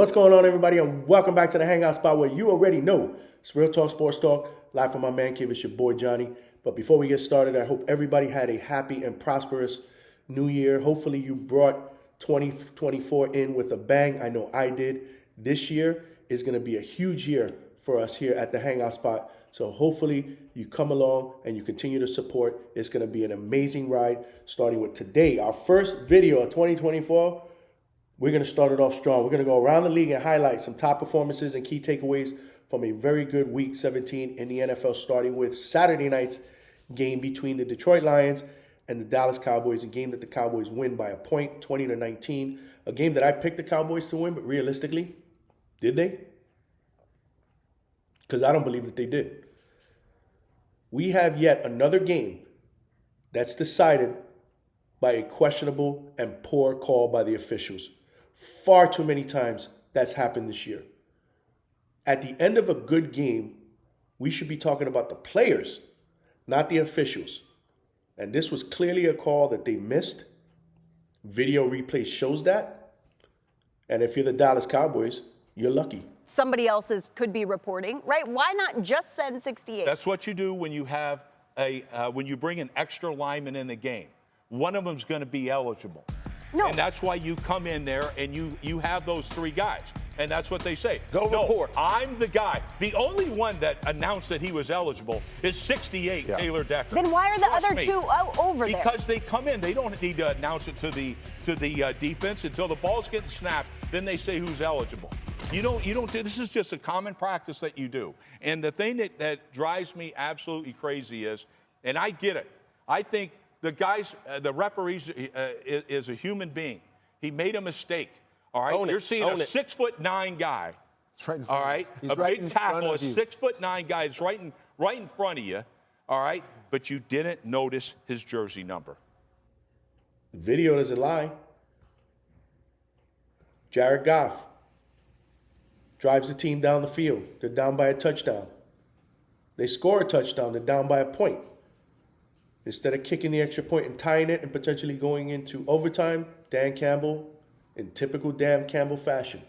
what's going on, everybody, and welcome back to the Hangout Spot where you already know it's Real Talk Sports Talk, live from my man cave. It's your boy Johnny. But before we get started, I hope everybody had a happy and prosperous new year. Hopefully you brought 2024 in with a bang. I know I did. This year is going to be a huge year for us here at the Hangout Spot. So hopefully you come along and you continue to support. It's going to be an amazing ride, starting with today, our first video of 2024. We're going to start it off strong. We're going to go around the league and highlight some top performances and key takeaways from a very good Week 17 in the NFL, starting with Saturday night's game between the Detroit Lions and the Dallas Cowboys, a game that the Cowboys win by a point, 20-19, a game that I picked the Cowboys to win, but realistically, did they? Because I don't believe that they did. We have yet another game that's decided by a questionable and poor call by the officials. Far too many times that's happened this year. At the end of a good game, we should be talking about the players, not the officials. And this was clearly a call that they missed. Video replay shows that. And if you're the Dallas Cowboys, you're lucky. Somebody else's could be reporting, right? Why not just send 68? That's what you do when you have when you bring an extra lineman in the game. One of them's going to be eligible. No. And that's why you come in there and you have those three guys. And that's what they say. Report. I'm the guy. The only one that announced that he was eligible is 68, Taylor Decker. Then why are the Trust other me. two over there? Because they come in. They don't need to announce it to the defense until the ball's getting snapped. Then they say who's eligible. You don't do this. Is just a common practice that you do. And the thing that drives me absolutely crazy is, and I get it, I think the guys, the referees is a human being. He made a mistake. All right, you're seeing a 6'9" guy. Right in front all right, He's a right big tackle, a 6'9" guy is right in front of you. All right, but you didn't notice his jersey number. The video doesn't lie. Jared Goff drives the team down the field. They're down by a touchdown. They score a touchdown. They're down by a point. Instead of kicking the extra point and tying it and potentially going into overtime, Dan Campbell, in typical Dan Campbell fashion,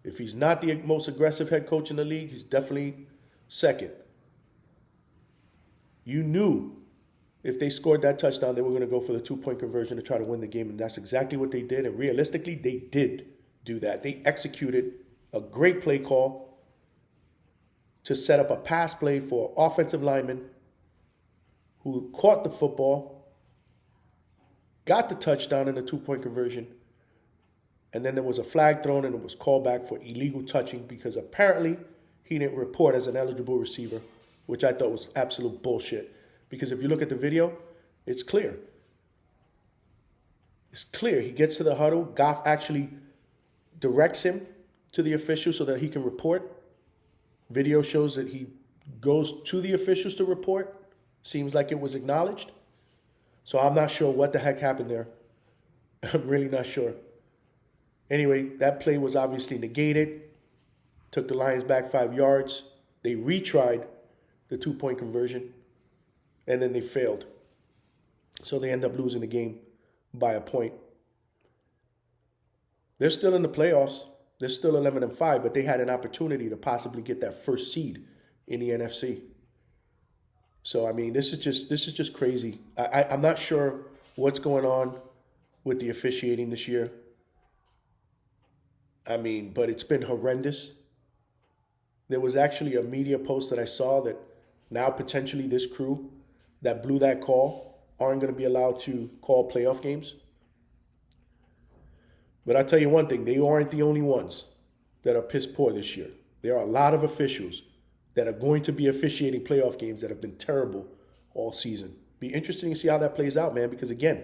if he's not the most aggressive head coach in the league, he's definitely second. You knew if they scored that touchdown, they were going to go for the 2-point conversion to try to win the game, and that's exactly what they did. And realistically, they did do that. They executed a great play call to set up a pass play for an offensive lineman who caught the football, got the touchdown in the 2-point conversion, and then there was a flag thrown and it was called back for illegal touching because apparently he didn't report as an eligible receiver, which I thought was absolute bullshit. Because if you look at the video, it's clear. It's clear. He gets to the huddle. Goff actually directs him to the official so that he can report. Video shows that he goes to the officials to report. Seems like it was acknowledged. So I'm not sure what the heck happened there. I'm really not sure. Anyway, that play was obviously negated. Took the Lions back 5 yards. They retried the 2-point conversion. And then they failed. So they end up losing the game by a point. They're still in the playoffs. They're still 11-5, but they had an opportunity to possibly get that first seed in the NFC. So, I mean, this is just crazy. I'm not sure what's going on with the officiating this year. I mean, but it's been horrendous. There was actually a media post that I saw that now potentially this crew that blew that call aren't going to be allowed to call playoff games. But I'll tell you one thing, they aren't the only ones that are piss poor this year. There are a lot of officials that are going to be officiating playoff games that have been terrible all season. Be interesting to see how that plays out, man, because again,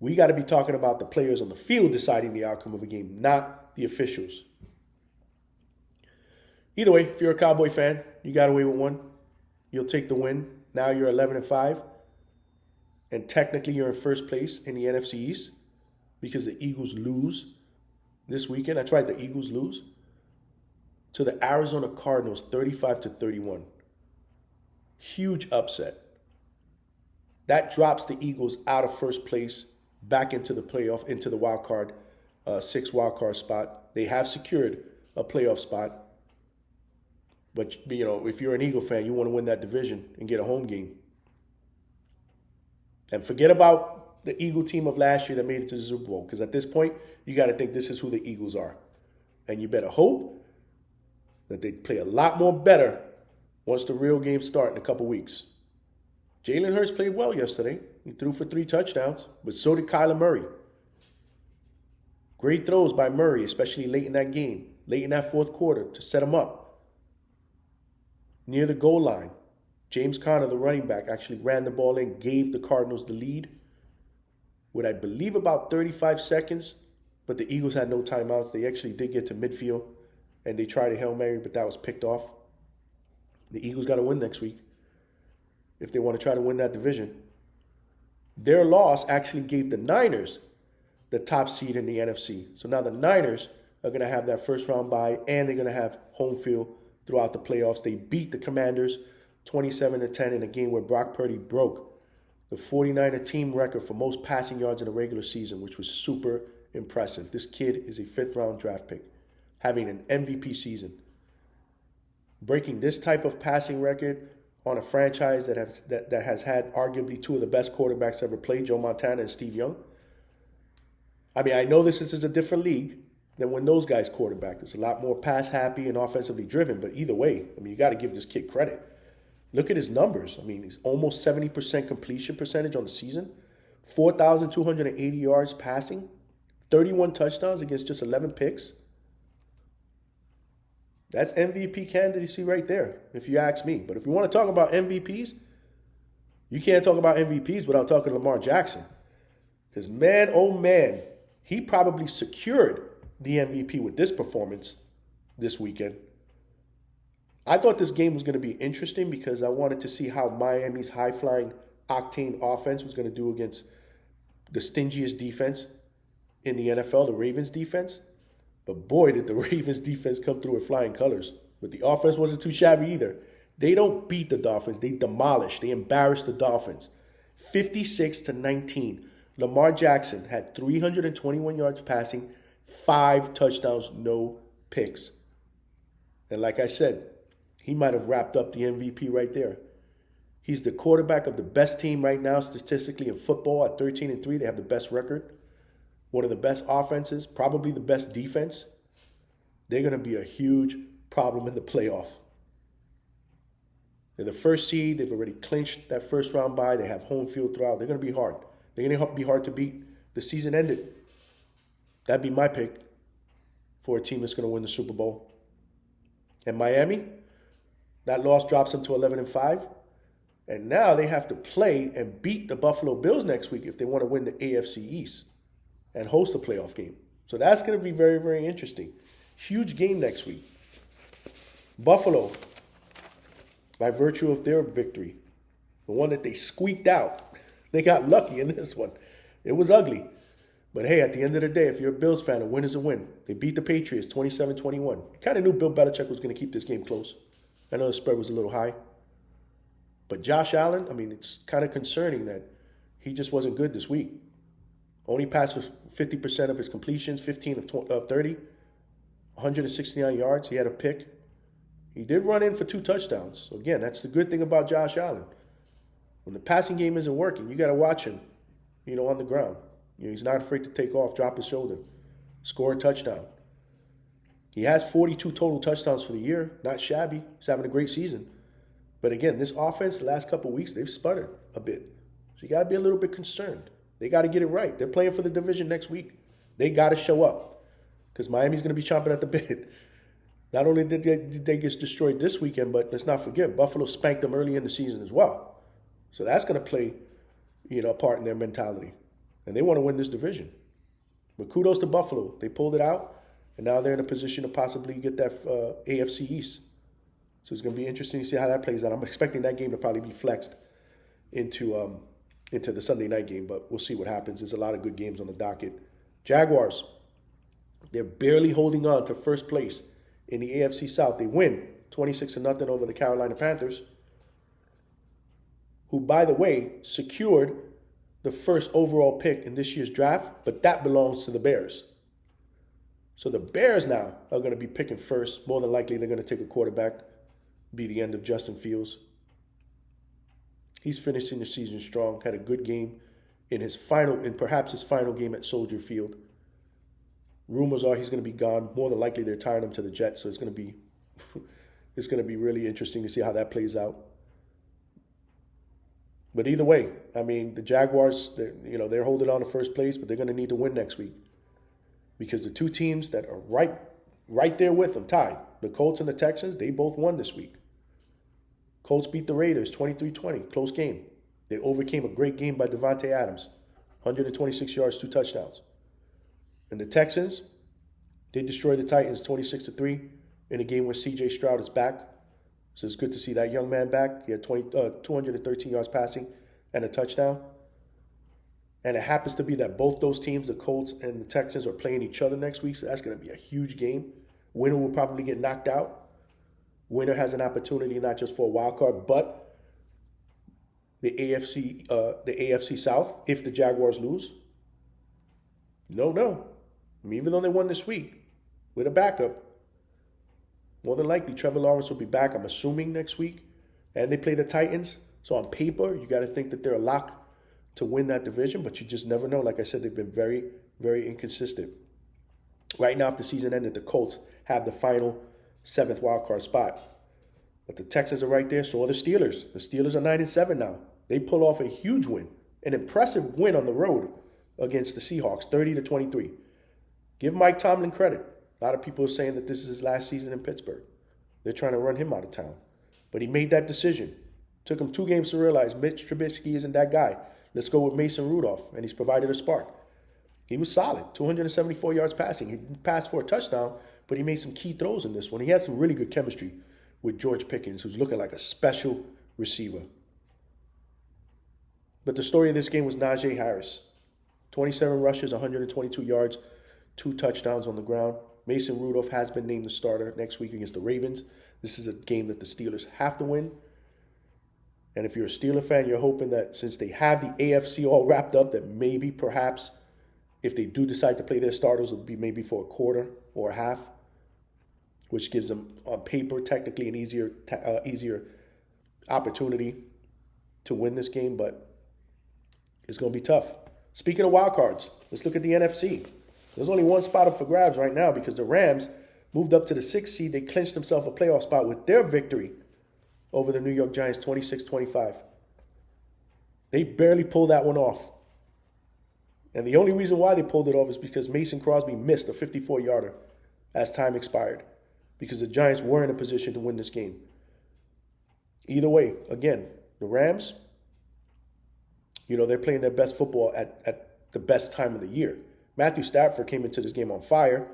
we got to be talking about the players on the field deciding the outcome of a game, not the officials. Either way, if you're a Cowboy fan, you got away with one. You'll take the win. Now you're 11-5. And technically you're in first place in the NFC East because the Eagles lose this weekend. That's right, the Eagles lose to the Arizona Cardinals 35-31. Huge upset. That drops the Eagles out of first place back into the playoff, into the wild card, 6 wild card spot. They have secured a playoff spot. But, if you're an Eagle fan, you want to win that division and get a home game. And forget about the Eagle team of last year that made it to the Super Bowl. Because at this point, you got to think this is who the Eagles are. And you better hope that they play a lot more better once the real games start in a couple weeks. Jalen Hurts played well yesterday. He threw for 3 touchdowns, but so did Kyler Murray. Great throws by Murray, especially late in that game, late in that fourth quarter to set him up. Near the goal line, James Conner, the running back, actually ran the ball in, gave the Cardinals the lead with, I believe, about 35 seconds, but the Eagles had no timeouts. They actually did get to midfield, and they tried a Hail Mary, but that was picked off. The Eagles got to win next week if they want to try to win that division. Their loss actually gave the Niners the top seed in the NFC. So now the Niners are going to have that first round bye, and they're going to have home field throughout the playoffs. They beat the Commanders 27-10 in a game where Brock Purdy broke the 49er team record for most passing yards in a regular season, which was super impressive. This kid is a 5th-round draft pick, having an MVP season. Breaking this type of passing record on a franchise that has had arguably 2 of the best quarterbacks ever played, Joe Montana and Steve Young. I mean, I know this is a different league than when those guys quarterbacked. It's a lot more pass-happy and offensively driven, but either way, I mean, you got to give this kid credit. Look at his numbers. I mean, he's almost 70% completion percentage on the season, 4,280 yards passing, 31 touchdowns against just 11 picks. That's MVP candidacy right there, if you ask me. But if you want to talk about MVPs, you can't talk about MVPs without talking Lamar Jackson. Because man, oh man, he probably secured the MVP with this performance this weekend. I thought this game was going to be interesting because I wanted to see how Miami's high-flying octane offense was going to do against the stingiest defense in the NFL, the Ravens defense. But boy, did the Ravens defense come through with flying colors. But the offense wasn't too shabby either. They don't beat the Dolphins. They demolish. They embarrass the Dolphins. 56-19. Lamar Jackson had 321 yards passing, 5 touchdowns, no picks. And like I said, he might have wrapped up the MVP right there. He's the quarterback of the best team right now statistically in football at 13-3. They have the best record. One of the best offenses, probably the best defense. They're going to be a huge problem in the playoff. They're the first seed. They've already clinched that first round bye. They have home field throughout. They're going to be hard. They're going to be hard to beat. The season ended. That'd be my pick for a team that's going to win the Super Bowl. And Miami, that loss drops them to 11-5. And now they have to play and beat the Buffalo Bills next week if they want to win the AFC East and host a playoff game. So that's going to be very, very interesting. Huge game next week. Buffalo, by virtue of their victory, the one that they squeaked out, they got lucky in this one. It was ugly. But hey, at the end of the day, if you're a Bills fan, a win is a win. They beat the Patriots 27-21. Kind of knew Bill Belichick was going to keep this game close. I know the spread was a little high. But Josh Allen, I mean, it's kind of concerning that he just wasn't good this week. Only passed for 50% of his completions, 15 of 30, 169 yards. He had a pick. He did run in for 2 touchdowns. So again, that's the good thing about Josh Allen. When the passing game isn't working, you got to watch him, on the ground. He's not afraid to take off, drop his shoulder, score a touchdown. He has 42 total touchdowns for the year. Not shabby. He's having a great season. But again, this offense, the last couple of weeks, they've sputtered a bit. So you got to be a little bit concerned. They got to get it right. They're playing for the division next week. They got to show up because Miami's going to be chomping at the bit. Not only did they get destroyed this weekend, but let's not forget, Buffalo spanked them early in the season as well. So that's going to play, a part in their mentality. And they want to win this division. But kudos to Buffalo. They pulled it out, and now they're in a position to possibly get that AFC East. So it's going to be interesting to see how that plays out. I'm expecting that game to probably be flexed into the Sunday night game, but we'll see what happens. There's a lot of good games on the docket. Jaguars, they're barely holding on to first place in the AFC South. They win 26-0 over the Carolina Panthers, who, by the way, secured the first overall pick in this year's draft, but that belongs to the Bears. So the Bears now are going to be picking first. More than likely, they're going to take a quarterback. Be the end of Justin Fields. He's finishing the season strong. Had a good game in perhaps his final game at Soldier Field. Rumors are he's going to be gone. More than likely, they're tying him to the Jets. So it's going to be really interesting to see how that plays out. But either way, I mean, the Jaguars, they're holding on to first place, but they're going to need to win next week. Because the two teams that are right there with them, tied, the Colts and the Texans, they both won this week. Colts beat the Raiders 23-20, close game. They overcame a great game by Devontae Adams, 126 yards, 2 touchdowns. And the Texans, they destroyed the Titans 26-3 in a game where C.J. Stroud is back. So it's good to see that young man back. He had 213 yards passing and a touchdown. And it happens to be that both those teams, the Colts and the Texans, are playing each other next week. So that's going to be a huge game. Winner will probably get knocked out. Winner has an opportunity not just for a wild card, but the AFC South if the Jaguars lose. No. I mean, even though they won this week with a backup, more than likely Trevor Lawrence will be back, I'm assuming, next week. And they play the Titans. So on paper, you got to think that they're a lock to win that division, but you just never know. Like I said, they've been very, very inconsistent. Right now, if the season ended, the Colts have the final 7th wildcard spot. But the Texans are right there, so are the Steelers. The Steelers are 9-7 now. They pull off a huge win, an impressive win on the road against the Seahawks, 30-23. Give Mike Tomlin credit. A lot of people are saying that this is his last season in Pittsburgh. They're trying to run him out of town. But he made that decision. Took him 2 games to realize Mitch Trubisky isn't that guy. Let's go with Mason Rudolph, and he's provided a spark. He was solid, 274 yards passing. He didn't pass for a touchdown, but he made some key throws in this one. He had some really good chemistry with George Pickens, who's looking like a special receiver. But the story of this game was Najee Harris. 27 rushes, 122 yards, 2 touchdowns on the ground. Mason Rudolph has been named the starter next week against the Ravens. This is a game that the Steelers have to win. And if you're a Steeler fan, you're hoping that since they have the AFC all wrapped up, that maybe, perhaps, if they do decide to play their starters, it'll be maybe for a quarter or a half, which gives them, on paper, technically an easier opportunity to win this game. But it's going to be tough. Speaking of wild cards, let's look at the NFC. There's only one spot up for grabs right now because the Rams moved up to the 6th seed. They clinched themselves a playoff spot with their victory over the New York Giants, 26-25. They barely pulled that one off. And the only reason why they pulled it off is because Mason Crosby missed a 54-yarder as time expired because the Giants were in a position to win this game. Either way, again, the Rams, they're playing their best football at the best time of the year. Matthew Stafford came into this game on fire.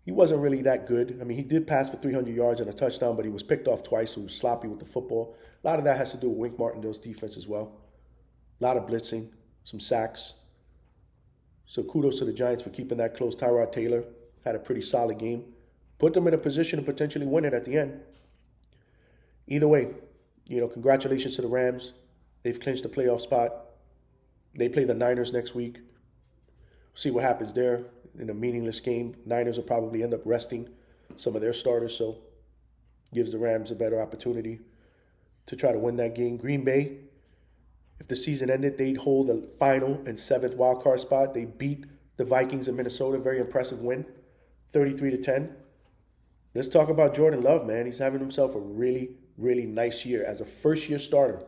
He wasn't really that good. I mean, he did pass for 300 yards and a touchdown, but he was picked off twice, so he was sloppy with the football. A lot of that has to do with Wink Martindale's defense as well. A lot of blitzing, some sacks. So kudos to the Giants for keeping that close. Tyrod Taylor had a pretty solid game. Put them in a position to potentially win it at the end. Either way, congratulations to the Rams. They've clinched the playoff spot. They play the Niners next week. See what happens there in a meaningless game. Niners will probably end up resting some of their starters, so gives the Rams a better opportunity to try to win that game. Green Bay, if the season ended, they'd hold the final and 7th wildcard spot. They beat the Vikings in Minnesota. Very impressive win, 33-10. Let's talk about Jordan Love, man. He's having himself a really, really nice year as a first-year starter.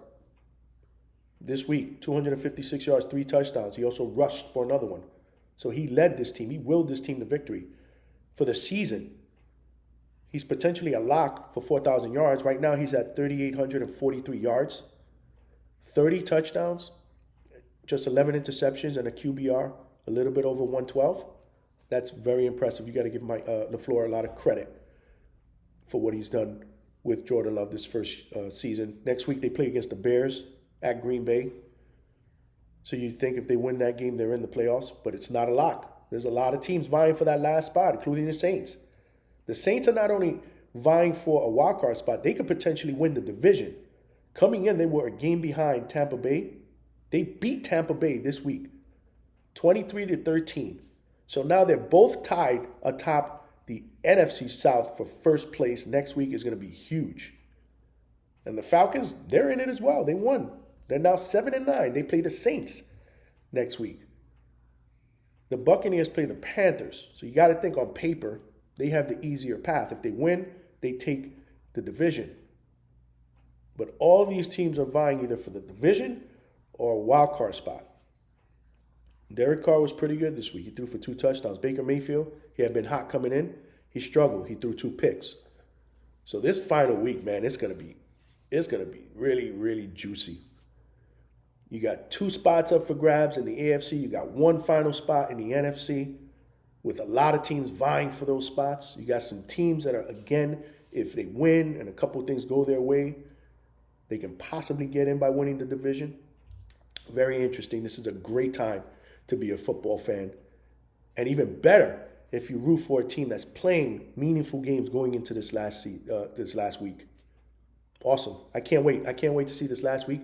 This week, 256 yards, 3 touchdowns. He also rushed for another one. So he led this team. He willed this team to victory. For the season, he's potentially a lock for 4,000 yards. Right now, he's at 3,843 yards, 30 touchdowns, just 11 interceptions, and a QBR a little bit over 112. That's very impressive. You got to give Mike LaFleur a lot of credit for what he's done with Jordan Love this first season. Next week, they play against the Bears at Green Bay. So you think if they win that game, they're in the playoffs, but it's not a lock. There's a lot of teams vying for that last spot, including the Saints. The Saints are not only vying for a wildcard spot, they could potentially win the division. Coming in, they were a game behind Tampa Bay. They beat Tampa Bay this week, 23-13. So now they're both tied atop the NFC South for first place. Next week is going to be huge. And the Falcons, they're in it as well. They won. They're now 7-9. They play the Saints next week. The Buccaneers play the Panthers. So you got to think on paper, they have the easier path. If they win, they take the division. But all these teams are vying either for the division or a wild card spot. Derek Carr was pretty good this week. He threw for 2 touchdowns. Baker Mayfield, he had been hot coming in. He struggled. He threw 2 picks. So this final week, man, it's gonna be really, really juicy. You got 2 spots up for grabs in the AFC. You got 1 final spot in the NFC with a lot of teams vying for those spots. You got some teams that are, again, if they win and a couple of things go their way, they can possibly get in by winning the division. Very interesting. This is a great time to be a football fan. And even better if you root for a team that's playing meaningful games going into this last week. Awesome. I can't wait. I can't wait to see this last week.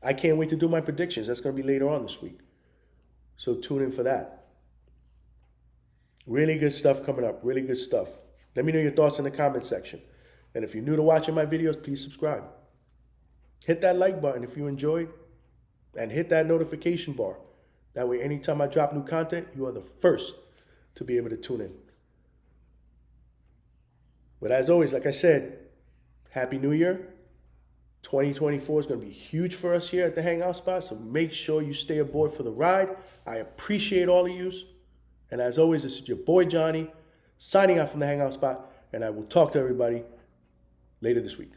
I can't wait to do my predictions. That's going to be later on this week. So tune in for that. Really good stuff coming up. Really good stuff. Let me know your thoughts in the comment section. And if you're new to watching my videos, please subscribe. Hit that like button if you enjoyed. And hit that notification bar. That way, anytime I drop new content, you are the first to be able to tune in. But as always, like I said, Happy New Year. 2024 is going to be huge for us here at the Hangout Spot, so make sure you stay aboard for the ride. I appreciate all of you. And as always, this is your boy Johnny, signing out from the Hangout Spot, and I will talk to everybody later this week.